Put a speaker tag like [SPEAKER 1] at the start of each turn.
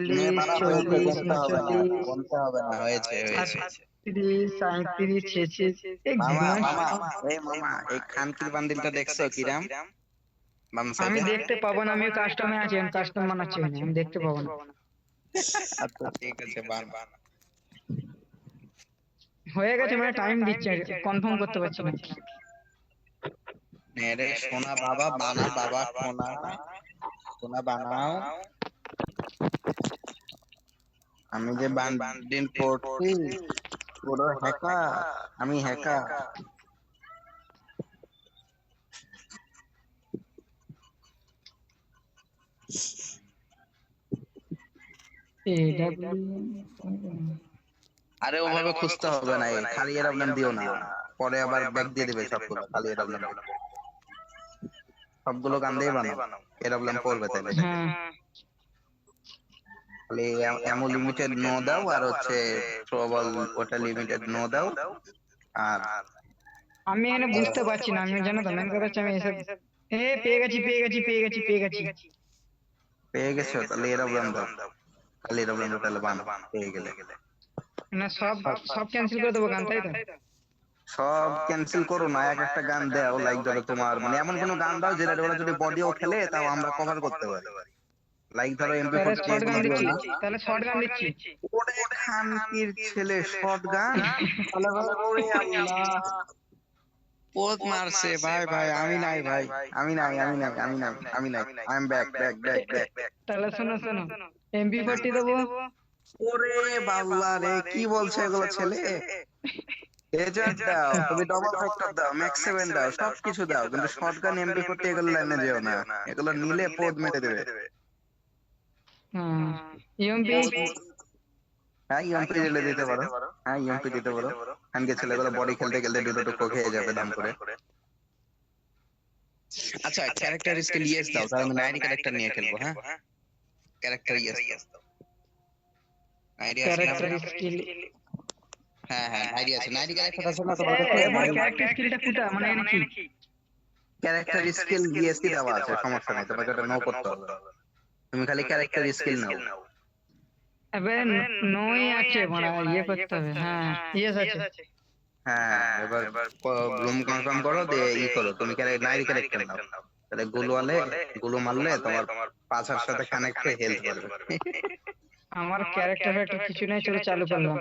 [SPEAKER 1] নিয়ে
[SPEAKER 2] 40,
[SPEAKER 1] বাড়া হয়েছে,
[SPEAKER 2] 40,
[SPEAKER 1] গুনতে হবে না,
[SPEAKER 2] 39,
[SPEAKER 1] গুনতে হবে না, হয়েছে হয়েছে।
[SPEAKER 2] 38, 37, 36।
[SPEAKER 1] মামা মামা, এই মামা, এই খানকির বান্ডিলটা দেখছো কিরাম বাম
[SPEAKER 2] আমি
[SPEAKER 1] সাইডে?
[SPEAKER 2] দেখতে পাবো না, আমি কাস্টমে আছি, আমি কাস্টম বানাচ্ছি না, আমি দেখতে পাবো না।
[SPEAKER 1] আচ্ছা ঠিক আছে, বান।
[SPEAKER 2] হয়ে গেছে মানে টাইম দিচ্ছে, কনফার্ম করতে পারছি না।
[SPEAKER 1] নে রে সোনা বাবা, বানা বাবা সোনা, সোনা বানাও। আমি যে বান্ডিল করছি পুরো হ্যাকা, আমি হ্যাকা। আরে ওভাবে খুঁজতে হবে না, এই খালি এর প্রবলেম দিও না, পরে আবার ব্যাক দিয়ে দিবে সবগুলো, খালি এর প্রবলেম দিও। সবগুলো গান দিয়ে বানাও, এর প্রবলেম পড়বে তাহলে।
[SPEAKER 2] হ্যাঁ,
[SPEAKER 1] খালি এমো লিমিটেড নো দাও, আর হচ্ছে প্রবাল ওটা লিমিটেড নো দাও। আর
[SPEAKER 2] আমি এখানে বুঝতে পারছি না, আমি জানো তো মেন কথা হচ্ছে আমি এসব পেয়ে গেছি, পেয়ে গেছি, পেয়ে গেছি, পেয়ে গেছি।
[SPEAKER 1] পেয়ে গেছো, তাহলে এর প্রবলেম দাও, খালি এর প্রবলেম তাহলে বানাও পেয়ে গেলে।
[SPEAKER 2] না, সব সব ক্যান্সেল করে দেবো গান, তাই তো?
[SPEAKER 1] সব ক্যান্সেল করো না, এক একটা গান দাও, লাইক ধরো তোমার মানে এমন কোন গান দাও যেটা ওরা যদি বডিও খেলে তাও আমরা কভার করতে পারি। লাইক ধরো এমপি
[SPEAKER 2] তাহলে
[SPEAKER 1] 40
[SPEAKER 2] শর্ট গান
[SPEAKER 1] এগুলো দিও
[SPEAKER 2] দিচ্ছি,
[SPEAKER 1] না।
[SPEAKER 2] তাহলে শর্ট গান দিচ্ছি।
[SPEAKER 1] ওরে খানকির ছেলে, শর্ট গান! তাহলে ভাই ওরে আল্লাহ, পোদ মারছে ভাই, ভাই আমি নাই, ভাই আমি নাই, আমি নাই, আমি নাই, আমি নাই, I am back back back back.
[SPEAKER 2] তাহলে শোনো শোনো, MP40 দেবো।
[SPEAKER 1] ওরে বাল্লা রে, কি বলছে এগুলো ছেলে! এজার দাও, তুমি ডবল ফ্যাক্টর দাও, ম্যাক্স 7 দাও, সবকিছু দাও, কিন্তু শটগান এমপি 40 এগুলো লাইনে যেও না, এগুলো নিলে পোদ মেরে দেবে।
[SPEAKER 2] হ্যাঁ, ইএমপি।
[SPEAKER 1] হ্যাঁ ইএমপি দিলে দিতে পারো, হ্যাঁ ইএমপি দিতে পারো। খানকে ছেলেগুলো বডি খেলতে খেলতে দুটো টুকরো খেয়ে যাবে দাম করে। আচ্ছা ক্যারেক্টার স্কিল ইয়েস দাও, তাহলে আমি নাইরি ক্যারেক্টার নিয়ে খেলবো। হ্যাঁ ক্যারেক্টার ইয়েস দাও, নাইরি আছে না?
[SPEAKER 2] Character skill.
[SPEAKER 1] হ্যাঁ হ্যাঁ নাইরি আছে, নাইরি ক্যারেক্টার আছে না তোমার কাছে?
[SPEAKER 2] মানে ক্যারেক্টার স্কিলটা কোথায়, মানে এখানে কি?
[SPEAKER 1] ক্যারেক্টার স্কিল ইয়েসই দেওয়া আছে, সমস্যা নেই, তোমাকে এটা নো করতে হবে। তুমি খালি ক্যারেক্টার স্কিল নাও।
[SPEAKER 2] এবার নই আছে, মানে ইয়ে করতে হবে। হ্যাঁ, ইয়েস আছে।
[SPEAKER 1] হ্যাঁ এবার রুম কনফার্ম করো, দিয়ে ই করো, তুমি নাইরি ক্যারেক্টার নাও, তাহলে গুলো মারলে তোমার পাছার সাথে কানেক্ট হয়ে হেলথ বাড়বে।
[SPEAKER 2] আমার ক্যারেক্টার ফ্যাক্টর কিছু নেই, চলো চালু করলাম।